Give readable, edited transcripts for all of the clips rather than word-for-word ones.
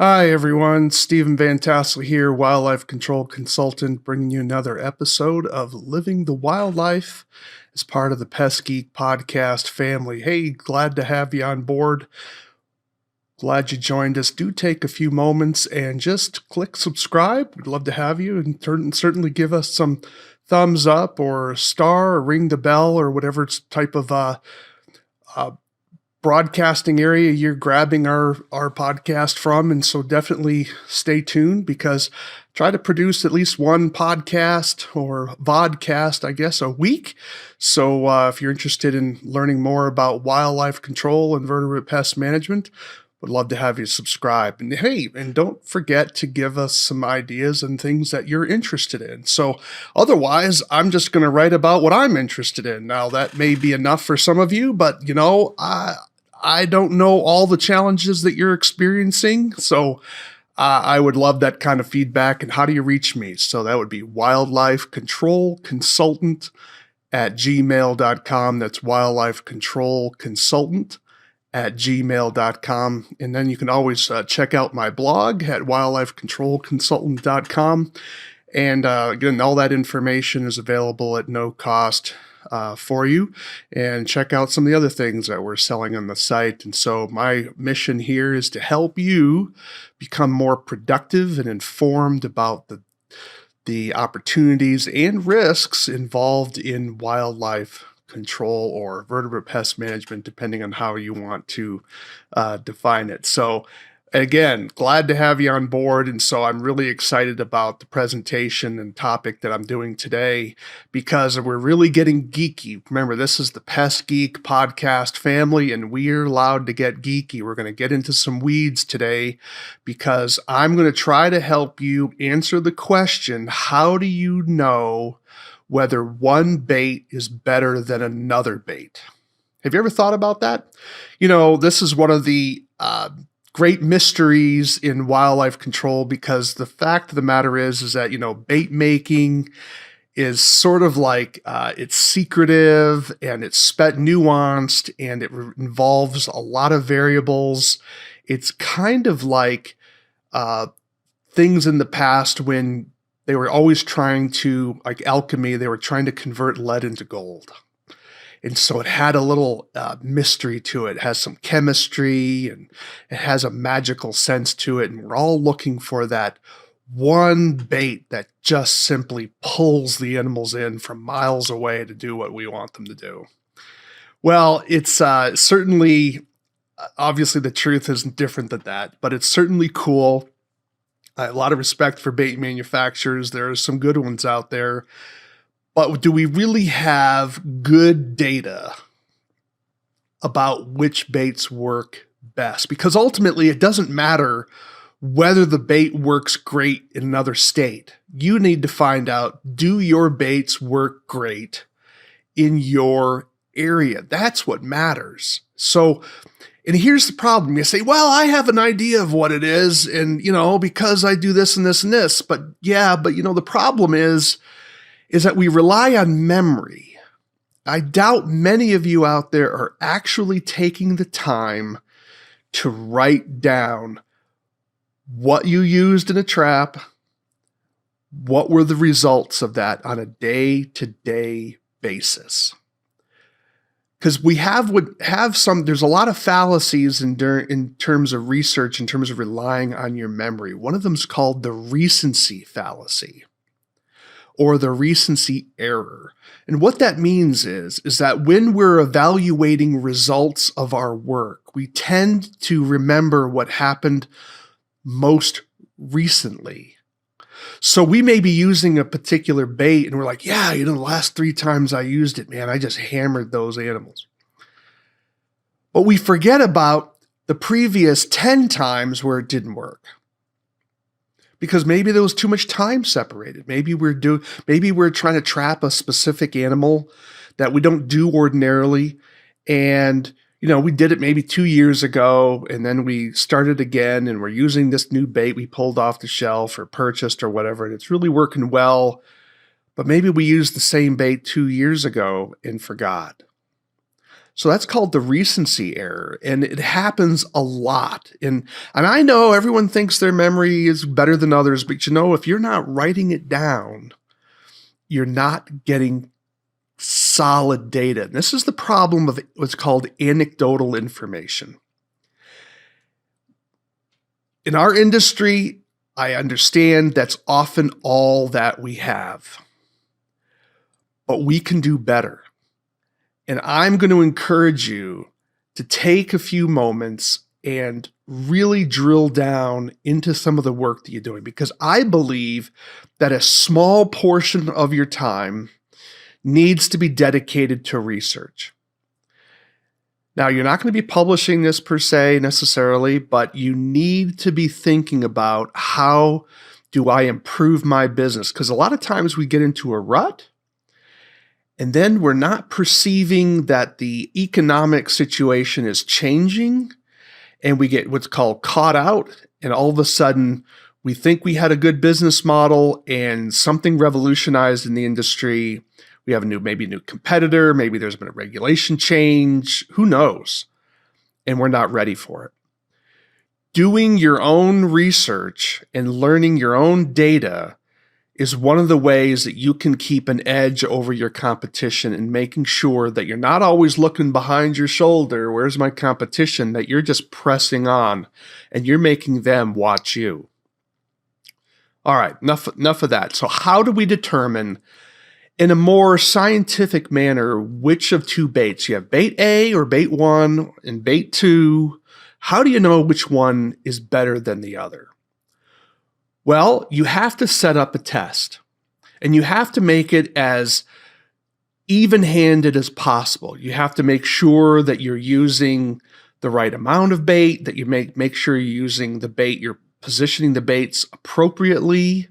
Hi everyone, Stephen Vantassel here, wildlife control consultant, bringing you another episode of Living the Wildlife as part of the Pest Geek podcast family. Hey, glad to have you on board. Glad you joined us. Do take a few moments and just click subscribe. We'd love to have you, and certainly give us some thumbs up or a star or ring the bell or whatever type of uh, broadcasting area you're grabbing our podcast from. And so definitely stay tuned, because I try to produce at least one podcast or vodcast, I guess, a week. So if you're interested in learning more about wildlife control and vertebrate pest management, would love to have you subscribe. And hey, and don't forget to give us some ideas and things that you're interested in. So otherwise, I'm just going to write about what I'm interested in. Now, that may be enough for some of you, but I don't know all the challenges that you're experiencing. So I would love that kind of feedback. And how do you reach me? So that would be wildlife control consultant at gmail.com. That's wildlife control consultant at gmail.com. And then you can always check out my blog at wildlifecontrolconsultant.com. And again, all that information is available at no cost for you. And check out some of the other things that we're selling on the site. And so my mission here is to help you become more productive and informed about the opportunities and risks involved in wildlife control or vertebrate pest management, depending on how you want to define it. So again, glad to have you on board. And so I'm really excited about the presentation and topic that I'm doing today, because we're really getting geeky. Remember, this is the Pest Geek podcast family, and we're allowed to get geeky. We're going to get into some weeds today, because I'm going to try to help you answer the question, how do you know whether one bait is better than another bait? Have you ever thought about that? This is one of the great mysteries in wildlife control, because the fact of the matter is that, bait making is sort of like, it's secretive and it's nuanced, and it involves a lot of variables. It's kind of like things in the past when they were always trying to, like alchemy, they were trying to convert lead into gold. And so it had a little mystery to it. It has some chemistry, and it has a magical sense to it. And we're all looking for that one bait that just simply pulls the animals in from miles away to do what we want them to do. Well, it's certainly, obviously the truth is different than that, but it's certainly cool. A lot of respect for bait manufacturers. There are some good ones out there. But do we really have good data about which baits work best? Because ultimately, it doesn't matter whether the bait works great in another state. You need to find out, do your baits work great in your area? That's what matters. So, and here's the problem. You say, well, I have an idea of what it is, and, because I do this and this and this. But yeah, but the problem is that we rely on memory. I doubt many of you out there are actually taking the time to write down what you used in a trap, what were the results of that on a day-to-day basis. Because we there's a lot of fallacies in terms of research, in terms of relying on your memory. One of them is called the recency fallacy, or the recency error. And what that means is that when we're evaluating results of our work, we tend to remember what happened most recently. So we may be using a particular bait and we're like, yeah, the last 3 times I used it, man, I just hammered those animals. But we forget about the previous 10 times where it didn't work, because maybe there was too much time separated. Maybe we're trying to trap a specific animal that we don't do ordinarily. And, we did it maybe 2 years ago, and then we started again, and we're using this new bait we pulled off the shelf or purchased or whatever, and it's really working well. But maybe we used the same bait 2 years ago and forgot. So that's called the recency error, and it happens a lot. And I know everyone thinks their memory is better than others, but if you're not writing it down, you're not getting solid data. And this is the problem of what's called anecdotal information. In our industry, I understand that's often all that we have, but we can do better. And I'm going to encourage you to take a few moments and really drill down into some of the work that you're doing, because I believe that a small portion of your time needs to be dedicated to research. Now, you're not going to be publishing this per se necessarily, but you need to be thinking about, how do I improve my business? Because a lot of times we get into a rut, and then we're not perceiving that the economic situation is changing, and we get what's called caught out, and all of a sudden we think we had a good business model and something revolutionized in the industry. We have maybe a new competitor, maybe there's been a regulation change, who knows? And we're not ready for it. Doing your own research and learning your own data is one of the ways that you can keep an edge over your competition, and making sure that you're not always looking behind your shoulder, where's my competition, that you're just pressing on and you're making them watch you. All right, enough of that. So how do we determine in a more scientific manner which of two baits? You have bait A or bait 1 and bait 2. How do you know which one is better than the other? Well, you have to set up a test, and you have to make it as even-handed as possible. You have to make sure that you're using the right amount of bait, that you make sure you're using the bait, you're positioning the baits appropriately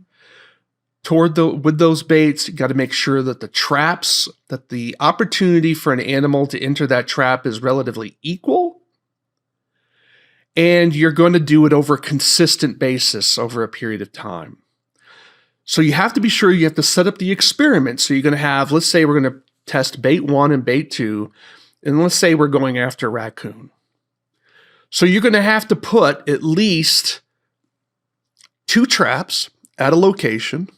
with those baits. You got to make sure that that the opportunity for an animal to enter that trap is relatively equal. And you're going to do it over a consistent basis over a period of time. So you have to be sure you have to set up the experiment. So you're going to have, let's say we're going to test bait 1 and bait 2, and let's say we're going after raccoon. So you're going to have to put at least 2 traps at a location.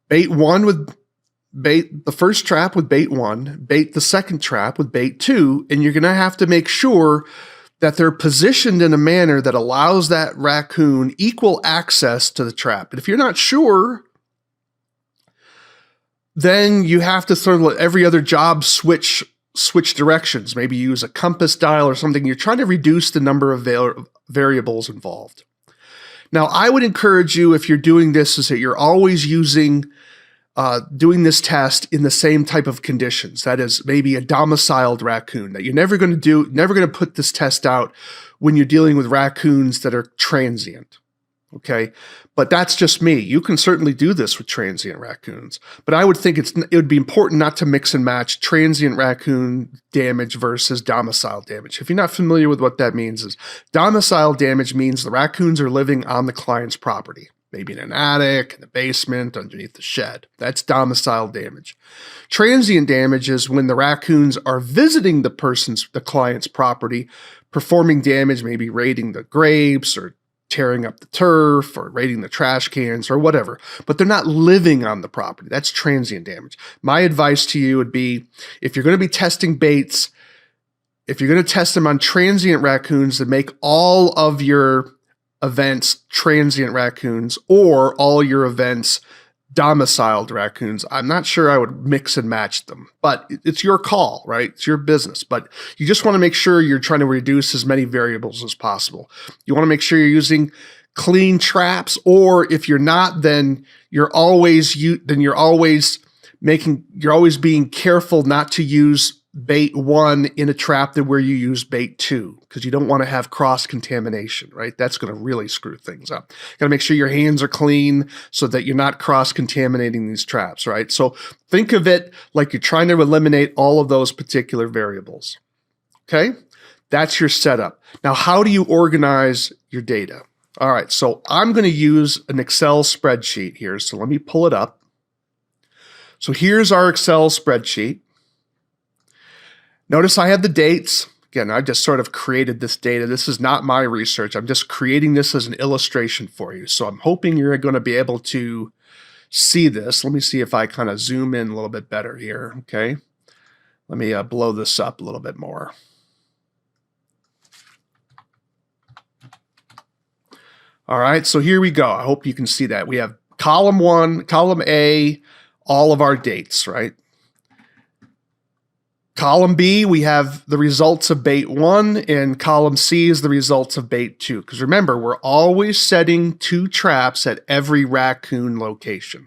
Bait 1 with bait the first trap with bait 1, bait the second trap with bait 2, and you're going to have to make sure that they're positioned in a manner that allows that raccoon equal access to the trap. But if you're not sure, then you have to sort of let every other job switch directions. Maybe use a compass dial or something. You're trying to reduce the number of variables involved. Now, I would encourage you, if you're doing this, is that you're always doing this test in the same type of conditions. That is maybe a domiciled raccoon, that you're never going to put this test out when you're dealing with raccoons that are transient. Okay. But that's just me. You can certainly do this with transient raccoons, but I would think it would be important not to mix and match transient raccoon damage versus domicile damage. If you're not familiar with what that means, is domicile damage means the raccoons are living on the client's property, maybe in an attic, in the basement, underneath the shed. That's domicile damage. Transient damage is when the raccoons are visiting the client's property, performing damage, maybe raiding the grapes or tearing up the turf or raiding the trash cans or whatever, but they're not living on the property. That's transient damage. My advice to you would be, if you're going to be testing baits, if you're going to test them on transient raccoons, then make all of your events transient raccoons, or all your events domiciled raccoons. I'm not sure I would mix and match them, but it's your call, right? It's your business, but you just want to make sure you're trying to reduce as many variables as possible. You want to make sure you're using clean traps, or if you're not, then you're always being careful not to use bait 1 in a trap where you use bait 2, because you don't want to have cross-contamination, right? That's going to really screw things up. You got to make sure your hands are clean so that you're not cross-contaminating these traps, right? So think of it like you're trying to eliminate all of those particular variables, okay? That's your setup. Now, how do you organize your data? All right, so I'm going to use an Excel spreadsheet here, so let me pull it up. So here's our Excel spreadsheet. Notice I have the dates. Again, I just sort of created this data. This is not my research. I'm just creating this as an illustration for you. So I'm hoping you're going to be able to see this. Let me see if I kind of zoom in a little bit better here. Okay. Let me blow this up a little bit more. All right, so here we go. I hope you can see that. We have column 1, column A, all of our dates, right? Column B, we have the results of bait 1, and column C is the results of bait 2. Because remember, we're always setting 2 traps at every raccoon location.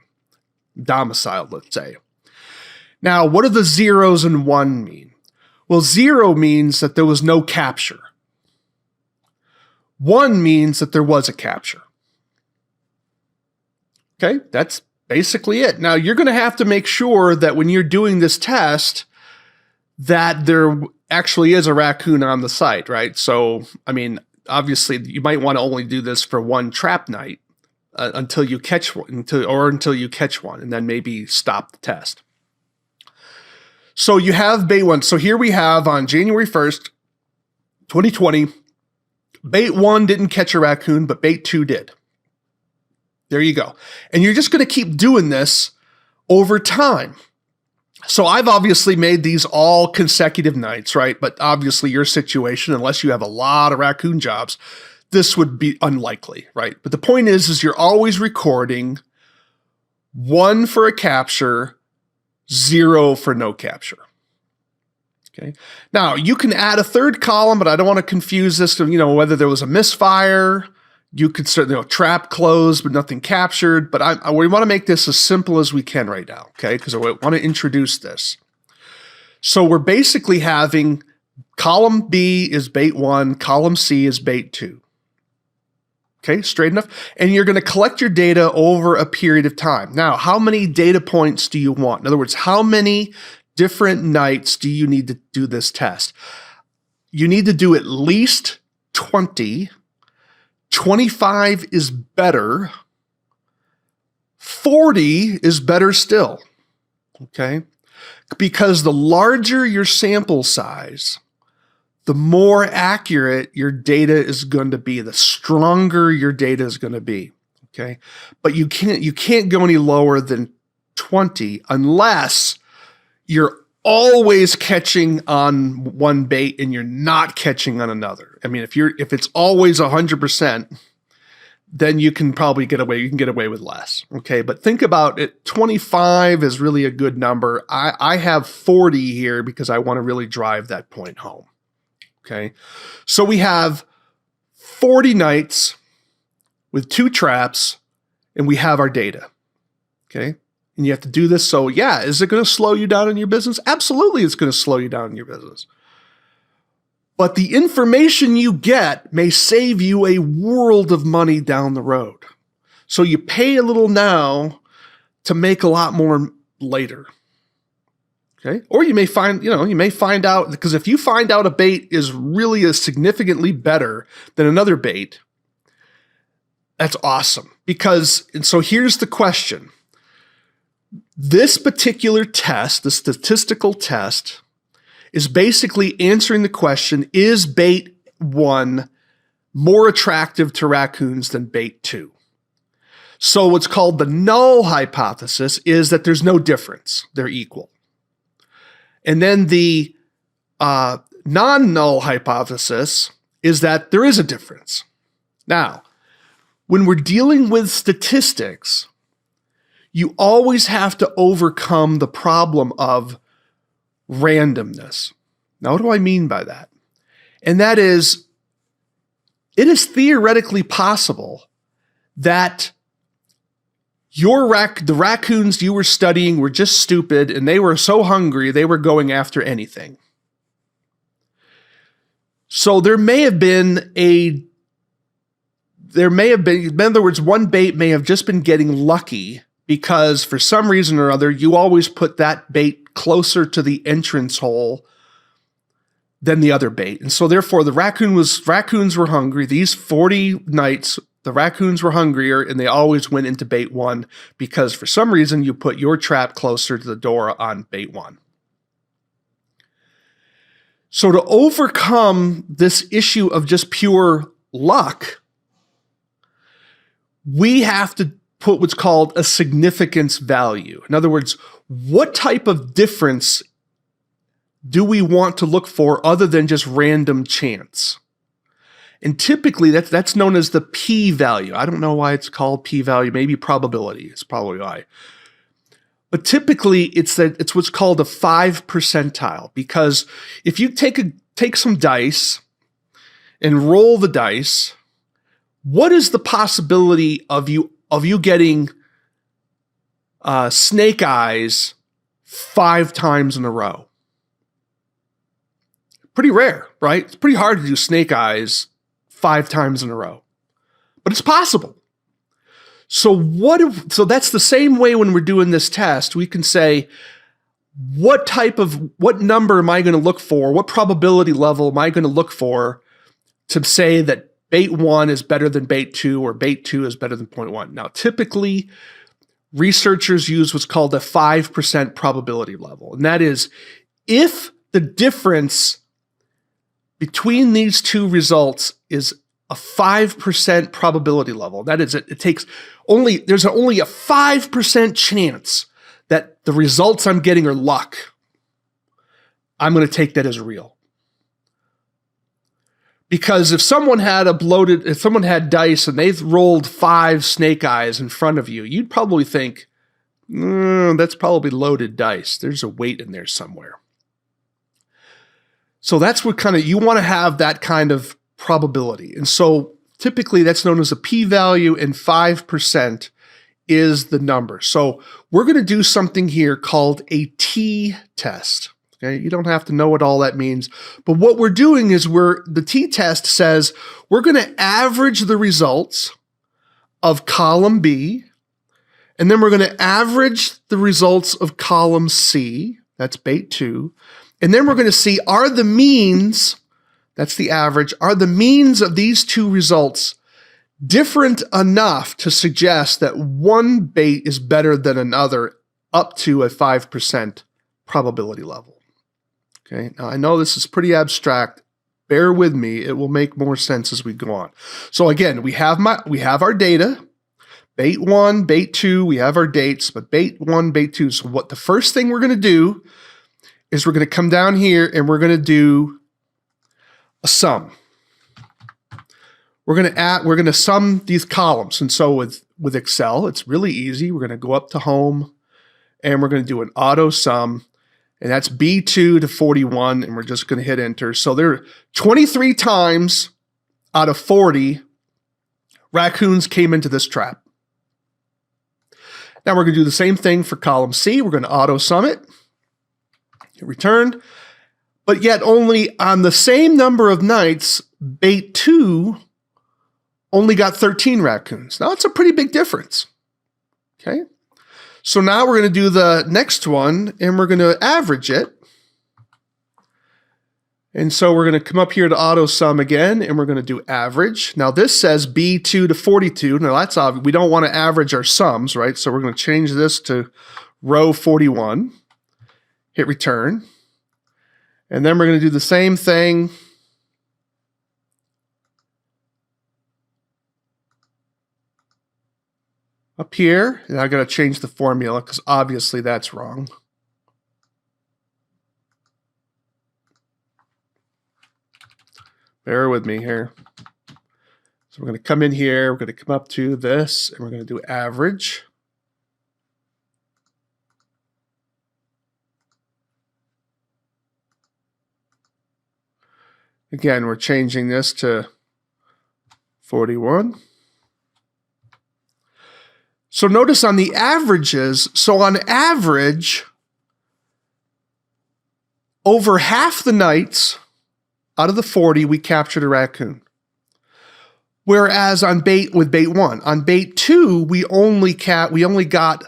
Domiciled, let's say. Now, what do the 0s and 1 mean? Well, 0 means that there was no capture. 1 means that there was a capture. Okay, that's basically it. Now, you're going to have to make sure that when you're doing this test, that there actually is a raccoon on the site, right? So, I mean, obviously, you might want to only do this for 1 trap night until you catch one, until you catch one, and then maybe stop the test. So you have bait 1. So here we have on January 1st, 2020, bait 1 didn't catch a raccoon, but bait 2 did. There you go. And you're just going to keep doing this over time. So I've obviously made these all consecutive nights, right? But obviously your situation, unless you have a lot of raccoon jobs, this would be unlikely, right? But the point is you're always recording 1 for a capture, 0 for no capture. Okay. Now, you can add a 3rd column, but I don't want to confuse this to, whether there was a misfire. You could certainly, trap closed, but nothing captured. But we want to make this as simple as we can right now, okay? Because I want to introduce this. So we're basically having column B is bait 1, column C is bait 2. Okay, straight enough? And you're going to collect your data over a period of time. Now, how many data points do you want? In other words, how many different nights do you need to do this test? You need to do at least 20. 25 is better. 40 is better still. Okay? Because the larger your sample size, the more accurate your data is going to be, the stronger your data is going to be. Okay? But you can't go any lower than 20 unless you're always catching on one bait and you're not catching on another. I mean, if it's always 100%, then you can probably get away. You can get away with less. Okay, but think about it. 25 is really a good number. I have 40 here because I want to really drive that point home. Okay, so we have 40 nights with 2 traps, and we have our data. Okay. And you have to do this. So yeah, is it going to slow you down in your business? Absolutely, it's going to slow you down in your business. But the information you get may save you a world of money down the road. So you pay a little now to make a lot more later. Okay? Or you may find out, because if you find out a bait is really significantly better than another bait, that's awesome. And so here's the question. This particular test, the statistical test, is basically answering the question, is bait 1 more attractive to raccoons than bait 2? So what's called the null hypothesis is that there's no difference. They're equal. And then the non-null hypothesis is that there is a difference. Now, when we're dealing with statistics, you always have to overcome the problem of randomness. Now, what do I mean by that? And that is, it is theoretically possible that the raccoons you were studying were just stupid and they were so hungry they were going after anything. So in other words, one bait may have just been getting lucky because for some reason or other, you always put that bait closer to the entrance hole than the other bait. And so therefore the raccoons were hungry. These 40 nights, the raccoons were hungrier and they always went into bait 1 because for some reason you put your trap closer to the door on bait 1. So to overcome this issue of just pure luck, we have to put what's called a significance value. In other words, what type of difference do we want to look for other than just random chance? And typically that's known as the p-value. I don't know why it's called p-value, maybe probability is probably why. But typically it's what's called a 5 percentile, because if you take some dice and roll the dice, what is the possibility of you getting snake eyes 5 times in a row? Pretty rare, right? It's pretty hard to do snake eyes 5 times in a row, but it's possible. So that's the same way when we're doing this test. We can say, what number am I going to look for? What probability level am I going to look for to say that bait 1 is better than bait 2 or bait 2 is better than 0.1? Now, typically, researchers use what's called a 5% probability level. And that is, if the difference between these two results is a 5% probability level, that is, there's only a 5% chance that the results I'm getting are luck, I'm going to take that as real. Because if someone had dice and they've rolled 5 snake eyes in front of you, you'd probably think, that's probably loaded dice. There's a weight in there somewhere. So that's what you want to have that kind of probability. And so typically that's known as a p-value, and 5% is the number. So we're going to do something here called a t-test. Okay, you don't have to know what all that means, but what we're doing is the t-test says we're going to average the results of column B, and then we're going to average the results of column C, that's bait 2, and then we're going to see, are the means, that's the average, are the means of these two results different enough to suggest that one bait is better than another up to a 5% probability level. Okay, now I know this is pretty abstract. Bear with me, it will make more sense as we go on. So again, we have our data. Bait 1, bait 2, we have our dates, but bait 1, bait 2. So what the first thing we're going to do is we're going to come down here and we're going to do a sum. We're going to sum these columns. And so with Excel, it's really easy. We're going to go up to home and we're going to do an auto sum, and that's B2 to 41, and we're just going to hit enter. So there are 23 times out of 40 raccoons came into this trap. Now we're going to do the same thing for column C. We're going to auto sum it, hit return, but yet only on the same number of nights, bait 2 only got 13 raccoons. Now, that's a pretty big difference. Okay. So now we're going to do the next one and we're going to average it. And so we're going to come up here to auto sum again and we're going to do average. Now this says B2 to 42. Now that's obvious. We don't want to average our sums, right? So we're going to change this to row 41. Hit return. And then we're going to do the same thing up here, and I got to change the formula because obviously that's wrong. Bear with me here. So we're going to come in here, we're going to come up to this, and we're going to do average. Again, we're changing this to 41. So notice on the averages, so on average, over half the nights out of the 40, we captured a raccoon. Whereas on bait 1, on bait 2, we only got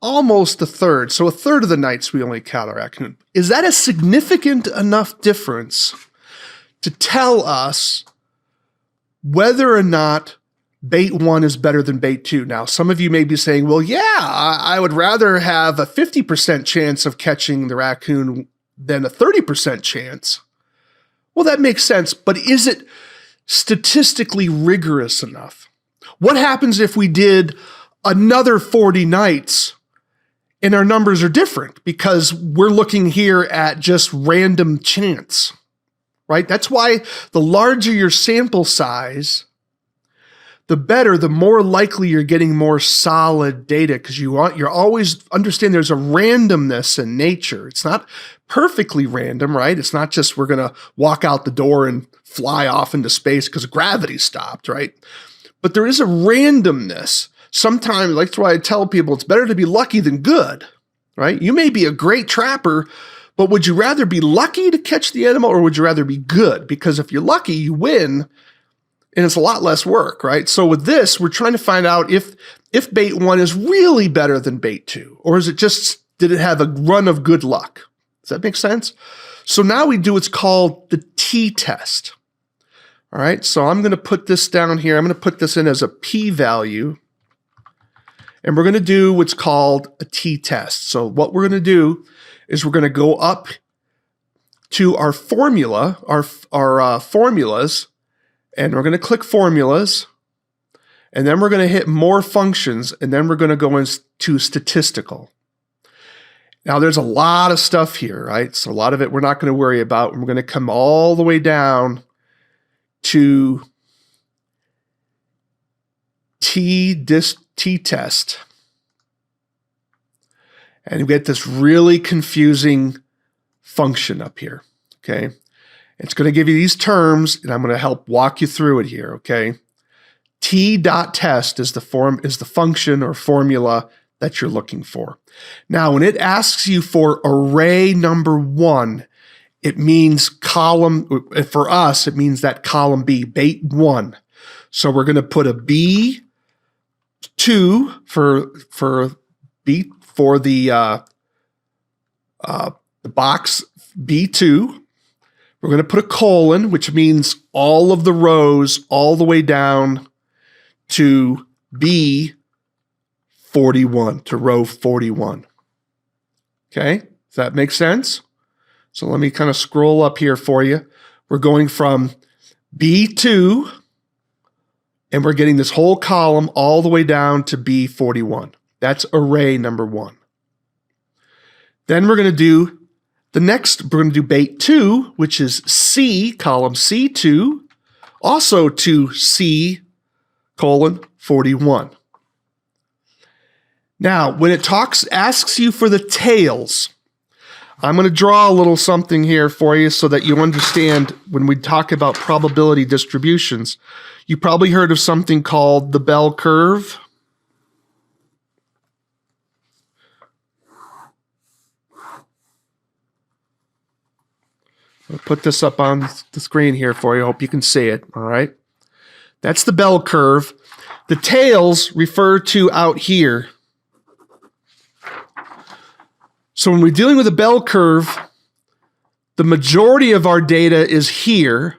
almost a third. So a third of the nights we only caught a raccoon. Is that a significant enough difference to tell us whether or not bait 1 is better than bait 2? Now, some of you may be saying, well, yeah, I would rather have a 50% chance of catching the raccoon than a 30% chance. Well, that makes sense, but is it statistically rigorous enough? What happens if we did another 40 nights and our numbers are different because we're looking here at just random chance, right? That's why the larger your sample size, the better, the more likely you're getting more solid data, because you're always understand there's a randomness in nature. It's not perfectly random, right? It's not just we're going to walk out the door and fly off into space because gravity stopped, right? But there is a randomness. Sometimes, like, that's why I tell people it's better to be lucky than good, right? You may be a great trapper, but would you rather be lucky to catch the animal, or would you rather be good? Because if you're lucky, you win, and it's a lot less work, right? So with this, we're trying to find out if bait 1 is really better than bait 2, or is it just, did it have a run of good luck? Does that make sense? So now we do what's called the t-test. All right, so I'm going to put this down here. I'm going to put this in as a p-value, and we're going to do what's called a t-test. So what we're going to do is we're going to go up to our formula, our formulas, and we're going to click formulas, and then we're going to hit more functions, and then we're going to go into statistical. Now there's a lot of stuff here, right? So a lot of it we're not going to worry about. We're going to come all the way down to t-test. And you get this really confusing function up here, okay? It's going to give you these terms, and I'm going to help walk you through it here, okay? T.test is the function or formula that you're looking for. Now, when it asks you for array number 1, it means column, for us, it means that column B, bait 1. So we're going to put a B2 for the box B2. We're going to put a colon, which means all of the rows all the way down to B41, to row 41. Okay, does that make sense? So let me kind of scroll up here for you. We're going from B2, and we're getting this whole column all the way down to B41. That's array number 1. Then we're going to do we're going to do bait 2, which is C, column C2, also to C, colon 41. Now, when it asks you for the tails, I'm going to draw a little something here for you so that you understand when we talk about probability distributions. You probably heard of something called the bell curve. I'll put this up on the screen here for you. I hope you can see it, all right? That's the bell curve. The tails refer to out here. So when we're dealing with a bell curve, the majority of our data is here.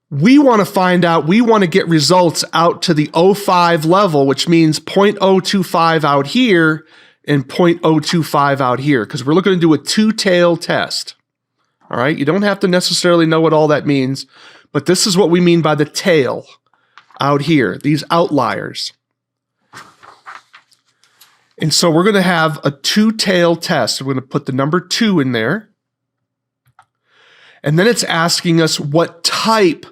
We want to find out, we want to get results out to the 0.5 level, which means 0.025 out here and 0.025 out here, because we're looking to do a two-tail test. All right, you don't have to necessarily know what all that means, but this is what we mean by the tail out here, these outliers. And so we're going to have a two-tail test. We're going to put the number 2 in there. And then it's asking us what type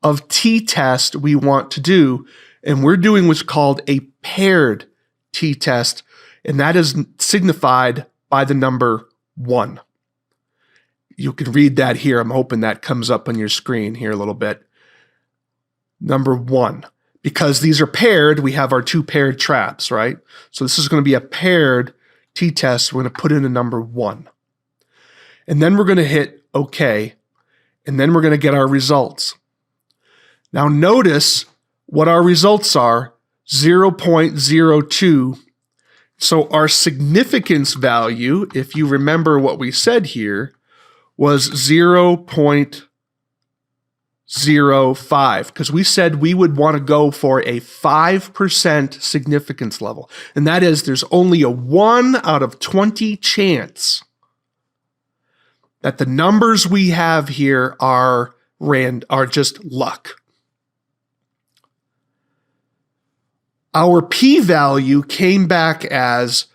of t-test we want to do. And we're doing what's called a paired t-test. And that is signified by the number 1. You can read that here. I'm hoping that comes up on your screen here a little bit. Number 1. Because these are paired, we have our 2 paired traps, right? So this is going to be a paired t-test. We're going to put in a number 1. And then we're going to hit OK. And then we're going to get our results. Now notice what our results are, 0.02. So our significance value, if you remember what we said here, was 0.05, because we said we would want to go for a 5% significance level. And that is, there's only a 1 out of 20 chance that the numbers we have here are just luck. Our p-value came back as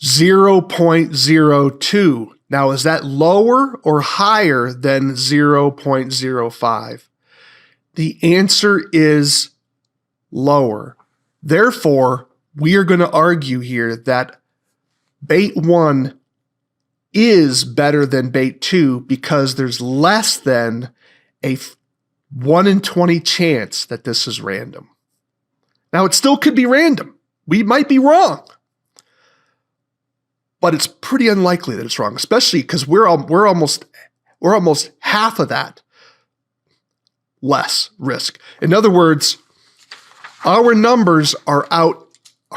0.02. Now, is that lower or higher than 0.05? The answer is lower. Therefore, we are going to argue here that bait 1 is better than bait 2 because there's less than a 1 in 20 chance that this is random. Now, it still could be random. We might be wrong. But it's pretty unlikely that it's wrong, especially because we're almost half of that less risk. In other words, our numbers are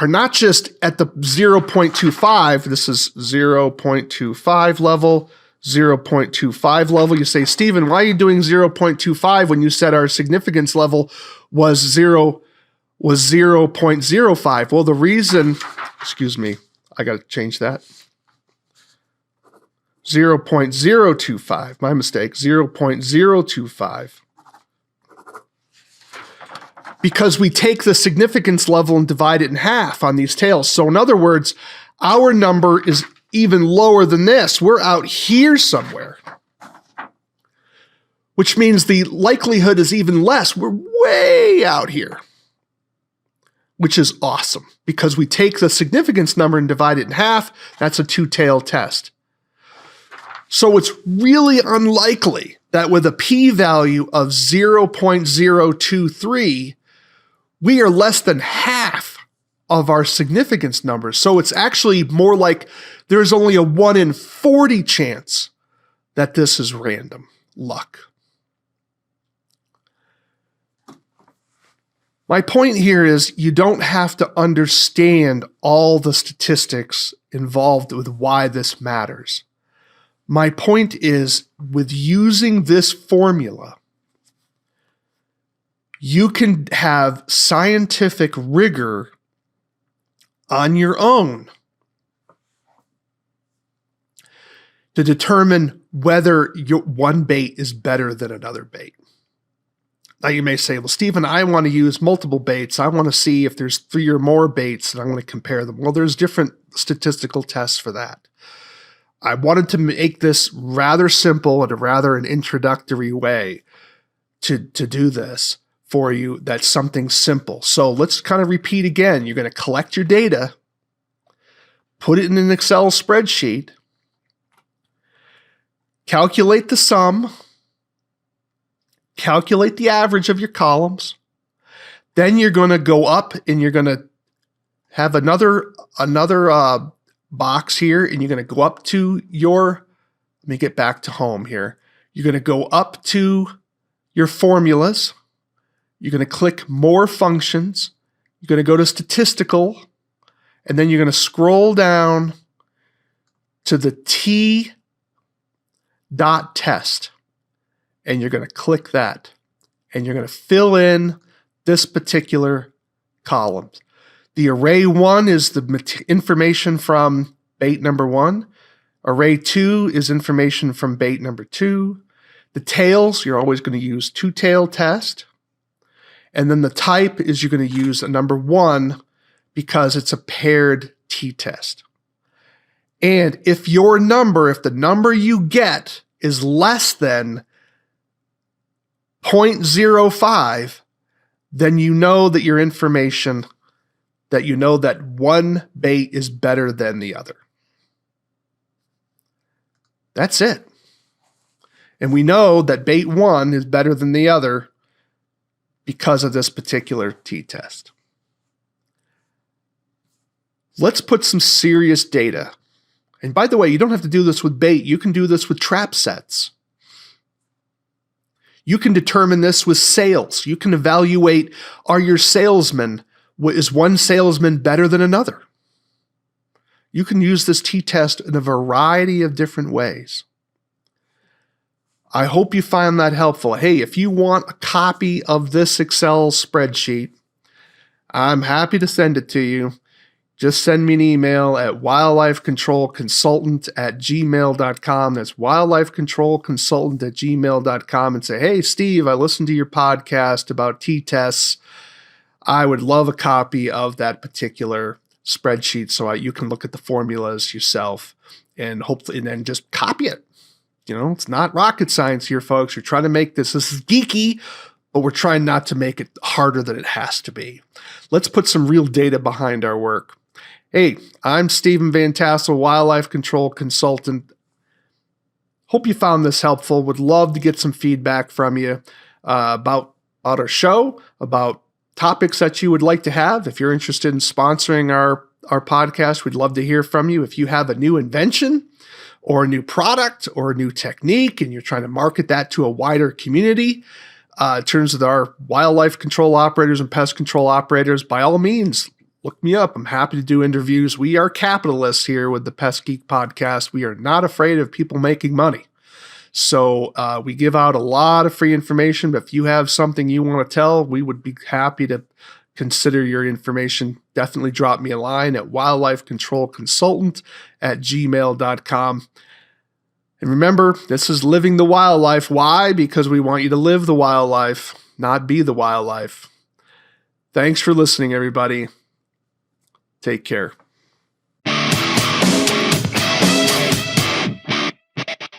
not just at the 0.25. This is 0.25 level, 0.25 level. You say, Stephen, why are you doing 0.25 when you said our significance level was 0.05? Well, the reason, excuse me, I got to change that. 0.025, my mistake, 0.025. Because we take the significance level and divide it in half on these tails. So in other words, our number is even lower than this. We're out here somewhere, which means the likelihood is even less. We're way out here, which is awesome because we take the significance number and divide it in half. That's a two-tailed test. So it's really unlikely that with a p-value of 0.023, we are less than half of our significance numbers. So it's actually more like there's only a 1 in 40 chance that this is random luck. My point here is you don't have to understand all the statistics involved with why this matters. My point is, with using this formula, you can have scientific rigor on your own to determine whether one bait is better than another bait. Now you may say, well, Stephen, I want to use multiple baits. I want to see if there's 3 or more baits and I'm going to compare them. Well, there's different statistical tests for that. I wanted to make this rather simple and an introductory way to do this for you. That's something simple. So let's kind of repeat again. You're going to collect your data, put it in an Excel spreadsheet, calculate the sum, calculate the average of your columns. Then you're going to go up and you're going to have another box here, and you're going to go up to let me get back to home here. You're going to go up to your formulas. You're going to click more functions. You're going to go to statistical, and then you're going to scroll down to the T.test, and you're going to click that, and you're going to fill in this particular column. The array 1 is the information from bait number 1. Array 2 is information from bait number 2. The tails, you're always going to use two-tail test. And then the type is you're going to use a number 1 because it's a paired t-test. And if the number you get is less than 0.05, then you know that your information, that you know that one bait is better than the other. That's it. And we know that bait 1 is better than the other because of this particular t-test. Let's put some serious data. And by the way, you don't have to do this with bait. You can do this with trap sets. You can determine this with sales. You can evaluate, are your salesmen, is one salesman better than another? You can use this t-test in a variety of different ways. I hope you find that helpful. Hey, if you want a copy of this Excel spreadsheet, I'm happy to send it to you. just send me an email at wildlifecontrolconsultant@gmail.com. That's wildlifecontrolconsultant@gmail.com, and say, hey, Steve, I listened to your podcast about T-tests. I would love a copy of that particular spreadsheet so you can look at the formulas yourself and hopefully and then just copy it. It's not rocket science here, folks. You're trying to make this is geeky, but we're trying not to make it harder than it has to be. Let's put some real data behind our work. Hey, I'm Stephen Vantassel, Wildlife Control Consultant. Hope you found this helpful. Would love to get some feedback from you about our show, about topics that you would like to have. If you're interested in sponsoring our podcast, we'd love to hear from you. If you have a new invention or a new product or a new technique and you're trying to market that to a wider community, in terms of our wildlife control operators and pest control operators, by all means, look me up. I'm happy to do interviews. We are capitalists here with the Pest Geek podcast. We are not afraid of people making money. So we give out a lot of free information, but if you have something you want to tell, we would be happy to consider your information. Definitely drop me a line at wildlifecontrolconsultant@gmail.com. And remember, this is living the wildlife. Why? Because we want you to live the wildlife, not be the wildlife. Thanks for listening, everybody. Take care.